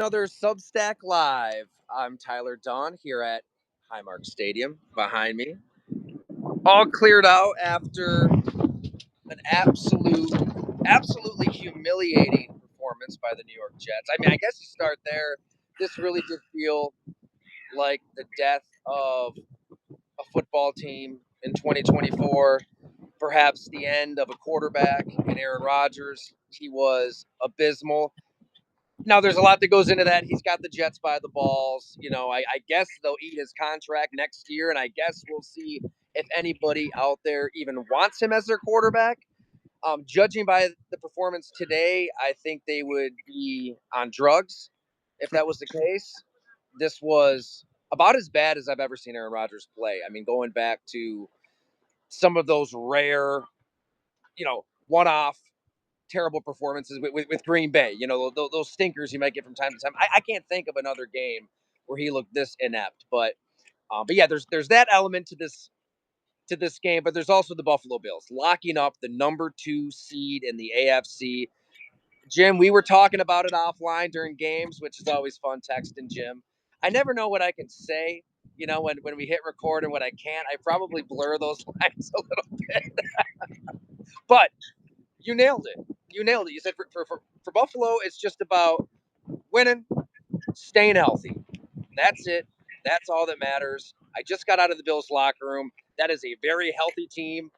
Another Substack Live. I'm Tyler Dunn here at Highmark Stadium behind me. All cleared out after an absolutely humiliating performance by the New York Jets. I mean, I guess you start there. This really did feel like the death of a football team in 2024. Perhaps the end of a quarterback in Aaron Rodgers. He was abysmal. Now, there's a lot that goes into that. He's got the Jets by the balls. I guess they'll eat his contract next year, and I guess we'll see if anybody out there even wants him as their quarterback. Judging by the performance today, I think they would be on drugs if that was the case. This was about as bad as I've ever seen Aaron Rodgers play. I mean, going back to some of those rare, one-off terrible performances with Green Bay. Those stinkers you might get from time to time. I can't think of another game where he looked this inept. But yeah, there's that element to this game. But there's also the Buffalo Bills locking up the number 2 seed in the AFC. Jim, we were talking about it offline during games, which is always fun texting Jim. I never know what I can say. When we hit record and what I can't. I probably blur those lines a little bit. But you nailed it. You nailed it. You said for Buffalo, it's just about winning, staying healthy. That's it. That's all that matters. I just got out of the Bills locker room. That is a very healthy team.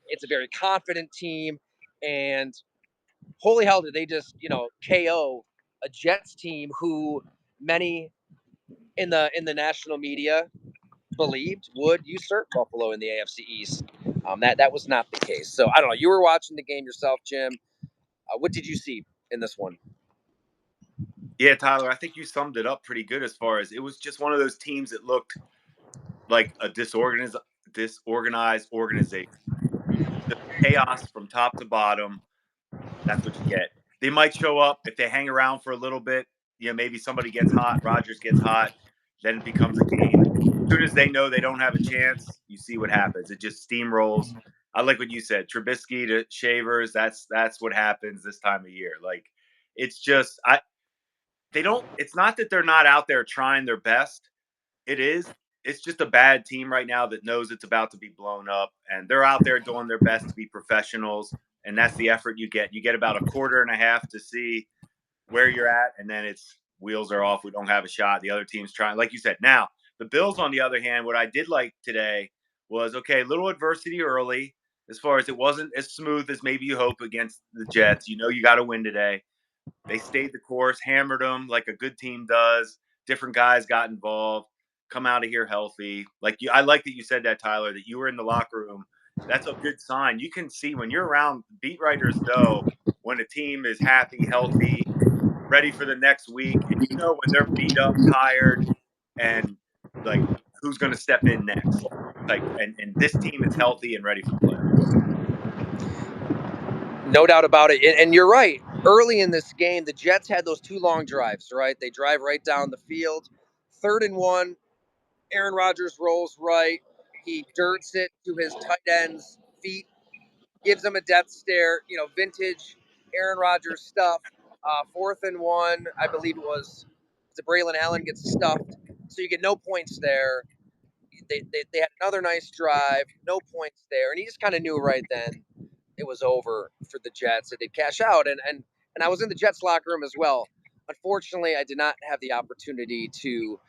It's a very confident team. And holy hell, did they just, KO a Jets team who many in the national media believed would usurp Buffalo in the AFC East. That was not the case. So I don't know. You were watching the game yourself, Jim. What did you see in this one? Yeah, Tyler, I think you summed it up pretty good as far as it was just one of those teams that looked like a disorganized organization. Just chaos from top to bottom. That's what you get. They might show up if they hang around for a little bit. Maybe somebody gets hot, Rodgers gets hot, then it becomes a game. As soon as they know they don't have a chance, you see what happens. It just steamrolls. I like what you said, Trubisky to Shavers. That's what happens this time of year. Like, it's just they don't. It's not that they're not out there trying their best. It is. It's just a bad team right now that knows it's about to be blown up, and they're out there doing their best to be professionals. And that's the effort you get. You get about a quarter and a half to see where you're at, and then it's wheels are off. We don't have a shot. The other team's trying, like you said. Now, the Bills, on the other hand, what I did like today was okay, little adversity early, as far as it wasn't as smooth as maybe you hope against the Jets. You got to win today. They stayed the course, hammered them like a good team does. Different guys got involved. Come out of here healthy. I like that you said that, Tyler, that you were in the locker room. That's a good sign. You can see when you're around, beat writers know when a team is happy, healthy, ready for the next week, and you know when they're beat up, tired, and like who's going to step in next. And this team is healthy and ready for the playoffs. No doubt about it. And you're right. Early in this game, the Jets had those 2 long drives, right? They drive right down the field. 3rd and 1, Aaron Rodgers rolls right. He dirts it to his tight end's feet, gives him a death stare, vintage Aaron Rodgers stuff. 4th and 1, I believe it was Braylon Allen gets stuffed. So you get no points there. They had another nice drive, no points there. And he just kind of knew right then it was over for the Jets, that they'd cash out. And I was in the Jets locker room as well. Unfortunately, I did not have the opportunity to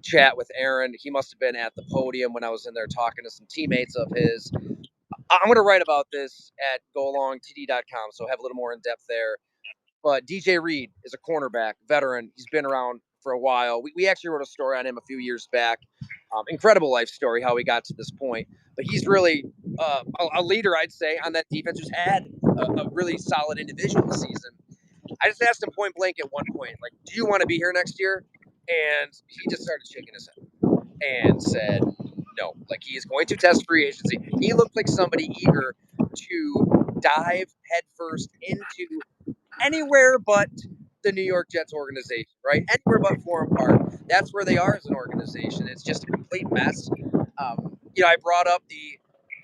chat with Aaron. He must have been at the podium when I was in there talking to some teammates of his. I'm going to write about this at goalongtd.com, so have a little more in depth there. But DJ Reed is a cornerback, veteran. He's been around for a while. We actually wrote a story on him a few years back. Incredible life story, how he got to this point. But he's really a leader, I'd say, on that defense, who's had a really solid individual season. I just asked him point blank at one point, like, do you want to be here next year? And he just started shaking his head and said no. Like, he is going to test free agency. He looked like somebody eager to dive headfirst into anywhere but the New York Jets organization, right? Anywhere but Forum Park. That's where they are as an organization. It's just a complete mess. I brought up the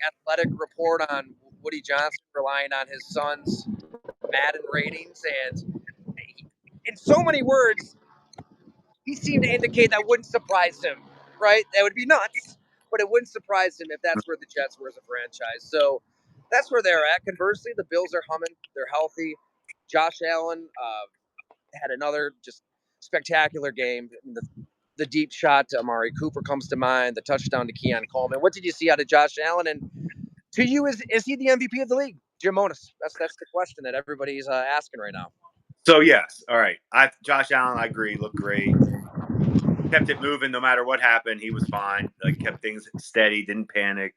athletic report on Woody Johnson relying on his son's Madden ratings, and in so many words, he seemed to indicate that wouldn't surprise him, right? That would be nuts, but it wouldn't surprise him if that's where the Jets were as a franchise. So that's where they're at. Conversely, the Bills are humming. They're healthy. Josh Allen had another just spectacular game. The deep shot to Amari Cooper comes to mind. The touchdown to Keon Coleman. What did you see out of Josh Allen? And to you, is he the MVP of the league? Jim Monis. That's the question that everybody's asking right now. So yes, all right. Josh Allen, I agree, looked great. Kept it moving no matter what happened. He was fine. Like kept things steady, didn't panic.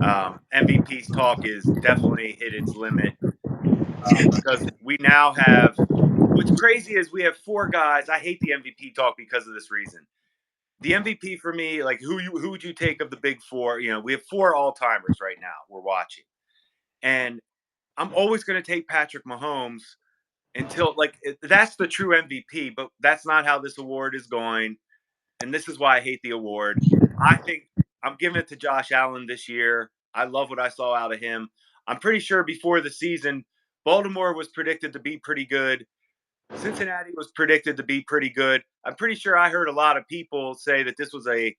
MVP's talk is definitely hit its limit because we now have. What's crazy is we have four guys. I hate the MVP talk because of this reason. The MVP for me, like who would you take of the big four? You know, we have four all timers right now. We're watching, and I'm always going to take Patrick Mahomes until like that's the true MVP. But that's not how this award is going, and this is why I hate the award. I think I'm giving it to Josh Allen this year. I love what I saw out of him. I'm pretty sure before the season, Baltimore was predicted to be pretty good. Cincinnati was predicted to be pretty good. I'm pretty sure I heard a lot of people say that this was a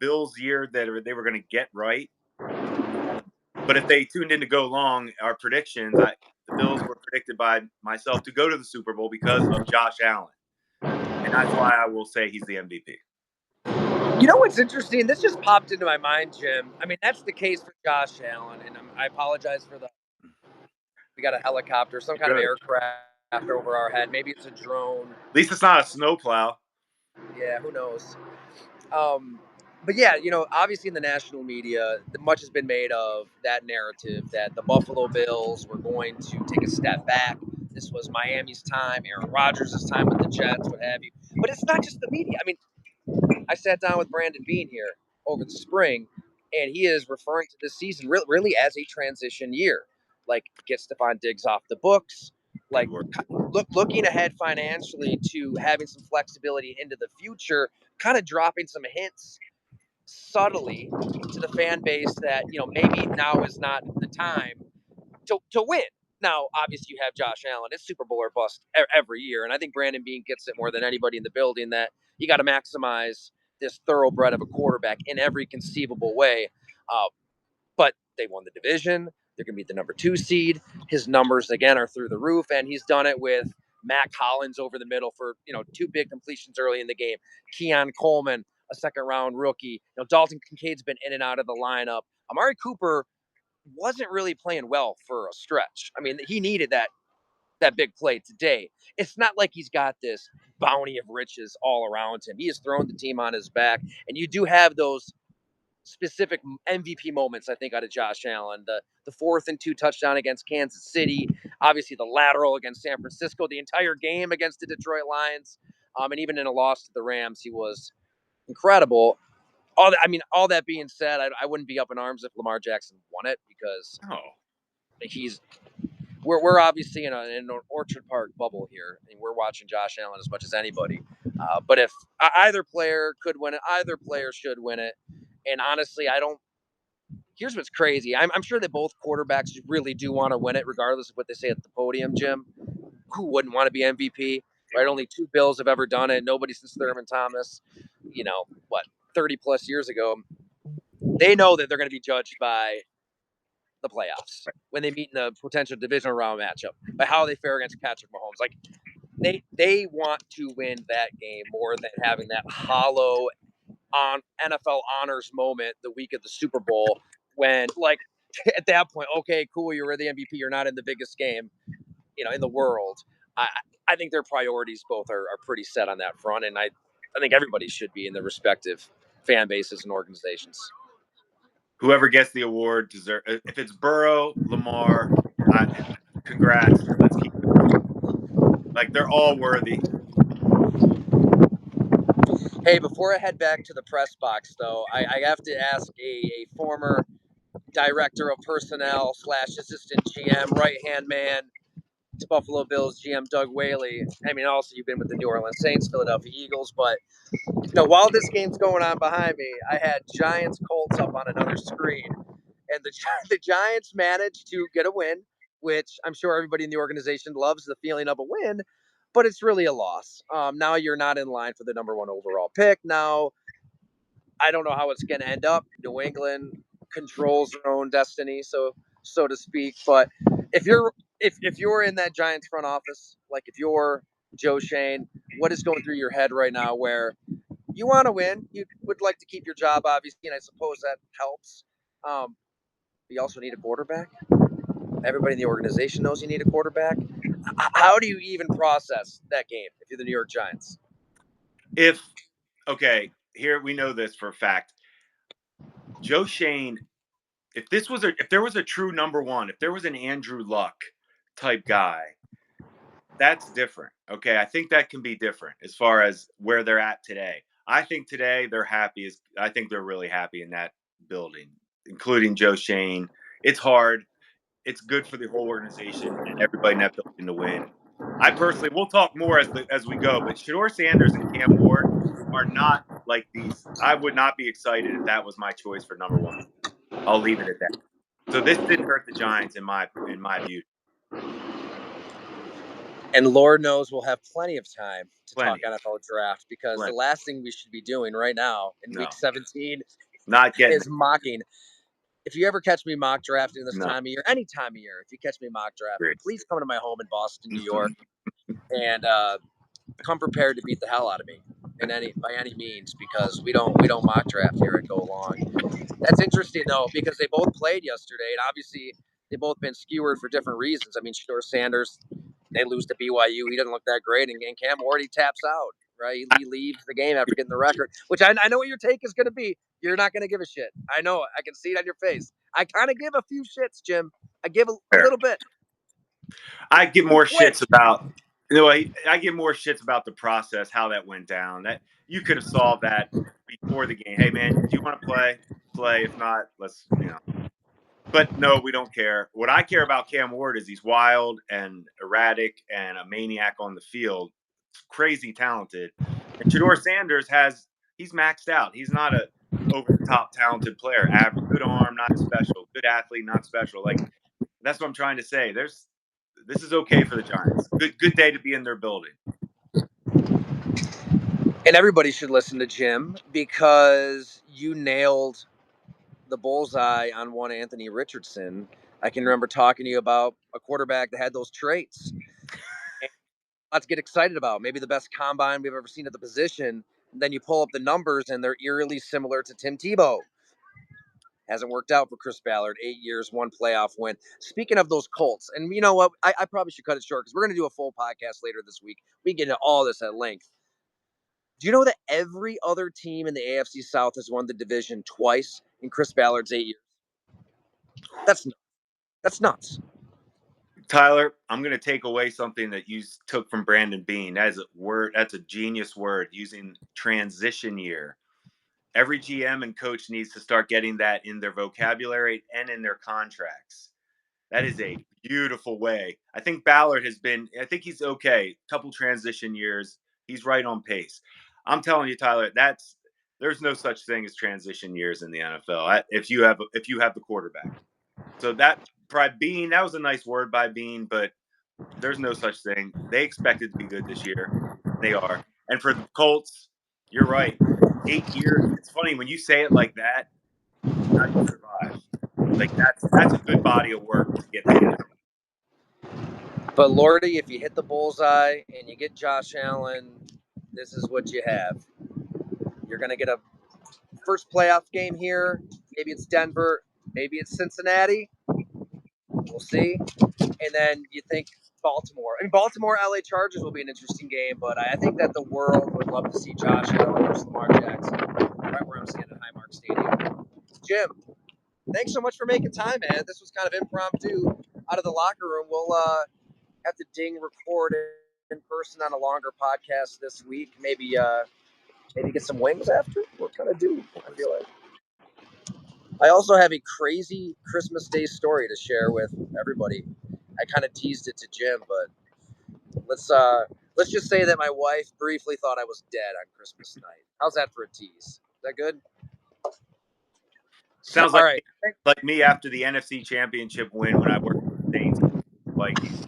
Bills year that they were going to get right. But if they tuned in to go long, our predictions, the Bills were predicted by myself to go to the Super Bowl because of Josh Allen. And that's why I will say he's the MVP. You know what's interesting? This just popped into my mind, Jim. I mean, that's the case for Josh Allen, and I apologize for the. We got a helicopter, some kind of Good. aircraft over our head. Maybe it's a drone. At least it's not a snowplow. Yeah, who knows? But yeah, obviously in the national media, much has been made of that narrative that the Buffalo Bills were going to take a step back. This was Miami's time, Aaron Rodgers' time with the Jets, what have you. But it's not just the media. I mean, I sat down with Brandon Bean here over the spring, and he is referring to this season really as a transition year. Like, get Stephon Diggs off the books, like looking ahead financially to having some flexibility into the future, kind of dropping some hints subtly to the fan base that maybe now is not the time to win. Now, obviously, you have Josh Allen. It's Super Bowl or bust every year, and I think Brandon Bean gets it more than anybody in the building that you got to maximize this thoroughbred of a quarterback in every conceivable way. Uh, but they won the division. They're going to be the number 2 seed. His numbers again are through the roof, and he's done it with Matt Collins over the middle for 2 big completions early in the game. Keon Coleman, a second round rookie. Dalton Kincaid's been in and out of the lineup. Amari Cooper wasn't really playing well for a stretch. I mean, he needed that big play today. It's not like he's got this bounty of riches all around him. He has thrown the team on his back, and you do have those specific MVP moments, I think, out of Josh Allen. The 4th and 2 touchdown against Kansas City, obviously the lateral against San Francisco, the entire game against the Detroit Lions, and even in a loss to the Rams, he was incredible. All that being said, I wouldn't be up in arms if Lamar Jackson won it because Oh. he's we're obviously in an Orchard Park bubble here, and we're watching Josh Allen as much as anybody. But if either player could win it, either player should win it. And honestly, I don't. Here's what's crazy. I'm sure that both quarterbacks really do want to win it, regardless of what they say at the podium, Jim. Who wouldn't want to be MVP? Right? Only 2 Bills have ever done it. Nobody since Thurman Thomas. 30 plus years ago. They know that they're going to be judged by the playoffs when they meet in the potential divisional round matchup by how they fare against Patrick Mahomes. Like they want to win that game more than having that hollow on NFL honors moment the week of the Super Bowl when at that point, okay, cool, you're the MVP, you're not in the biggest game, in the world. I think their priorities both are pretty set on that front, and I think everybody should be in their respective fan bases and organizations. Whoever gets the award deserve. If it's Burrow, Lamar, congrats. Let's keep going. Like they're all worthy. Hey, before I head back to the press box, though, I have to ask a former director of personnel / assistant GM, right hand man to Buffalo Bills GM Doug Whaley. I mean, also you've been with the New Orleans Saints, Philadelphia Eagles, but while this game's going on behind me, I had Giants Colts up on another screen, and the Giants managed to get a win, which I'm sure everybody in the organization loves the feeling of a win. but it's really a loss. Now you're not in line for the number 1 overall pick. Now I don't know how it's going to end up. New England controls their own destiny, so to speak. But if you're in that Giants front office, like if you're Joe Shane, what is going through your head right now? Where you want to win, you would like to keep your job, obviously, and I suppose that helps. You also need a quarterback. Everybody in the organization knows you need a quarterback. How do you even process that game if you're the New York Giants? Okay, here we know this for a fact. Joe Shane, if there was a true number 1, if there was an Andrew Luck type guy, that's different. Okay, I think that can be different as far as where they're at today. I think today they're happy. I think they're really happy in that building, including Joe Shane. It's hard. It's good for the whole organization and everybody in that building to win. I personally, we'll talk more as we go, but Shador Sanders and Cam Ward are not like these. I would not be excited if that was my choice for number 1. I'll leave it at that. So this didn't hurt the Giants in my view. And Lord knows we'll have plenty of time to talk Plenty. NFL draft, because Plenty. the last thing we should be doing right now in week 17 Not getting is mocking. If you ever catch me mock drafting this No. time of year, any time of year, if you catch me mock drafting, Great. please come to my home in Boston, New York, and come prepared to beat the hell out of me by any means, because we don't mock draft here at Go Long. That's interesting though, because they both played yesterday, and obviously they both been skewered for different reasons. I mean, Shador Sanders, they lose to BYU. He doesn't look that great, and Cam Ward, he taps out. Right, he leaves the game after getting the record, which I know what your take is going to be. You're not going to give a shit. I know it. I can see it on your face. I kind of give a few shits, Jim. I give a little bit. I get more shits about I get more shits about the process, how that went down. That you could have solved that before the game. Hey man, do you want to play? Play. If not, let's But no, we don't care. What I care about Cam Ward is he's wild and erratic and a maniac on the field. Crazy talented. And Shador Sanders he's maxed out. He's not a over the top talented player. Average, good arm, not special. Good athlete, not special. Like that's what I'm trying to say. This is okay for the Giants. Good day to be in their building. And everybody should listen to Jim, because you nailed the bullseye on one Anthony Richardson. I can remember talking to you about a quarterback that had those traits. And let's get excited about maybe the best combine we've ever seen at the position. And then you pull up the numbers, and they're eerily similar to Tim Tebow. Hasn't worked out for Chris Ballard. 8 years, 1 playoff win. Speaking of those Colts, and you know what? I probably should cut it short, because we're going to do a full podcast later this week. We can get into all this at length. Do you know that every other team in the AFC South has won the division twice in Chris Ballard's 8 years? That's nuts. Tyler, I'm going to take away something that you took from Brandon Beane. That's a genius word, using transition year. Every GM and coach needs to start getting that in their vocabulary and in their contracts. That is a beautiful way. I think Ballard I think he's okay. Couple transition years. He's right on pace. I'm telling you, Tyler, there's no such thing as transition years in the NFL if you have the quarterback. So that was a nice word by Beane, but there's no such thing. They expected to be good this year. They are. And for the Colts, you're right. 8 years. It's funny when you say it like that. How do you survive? Like that's a good body of work to get through that. But Lordy, if you hit the bullseye and you get Josh Allen, this is what you have. You're going to get a first playoff game here. Maybe it's Denver. Maybe it's Cincinnati. We'll see. And then you think Baltimore. I mean, Baltimore, LA Chargers will be an interesting game, but I think that the world would love to see Josh Allen versus Lamar Jackson, right where I'm standing at Highmark Stadium. Jim, thanks so much for making time, man. This was kind of impromptu out of the locker room. We'll have to record in person on a longer podcast this week. Maybe get some wings after. What kind of do? I feel like. I also have a crazy Christmas Day story to share with everybody. I kind of teased it to Jim, but let's just say that my wife briefly thought I was dead on Christmas night. How's that for a tease? Is that good? Sounds All like right. like me after the NFC Championship win when I worked for the Saints Vikings.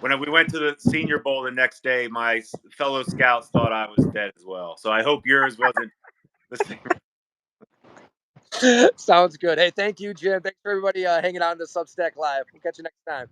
when we went to the Senior Bowl the next day, my fellow scouts thought I was dead as well. So I hope yours wasn't the same. Sounds good. Hey, thank you, Jim. Thanks for everybody hanging out in the Substack Live. We'll catch you next time.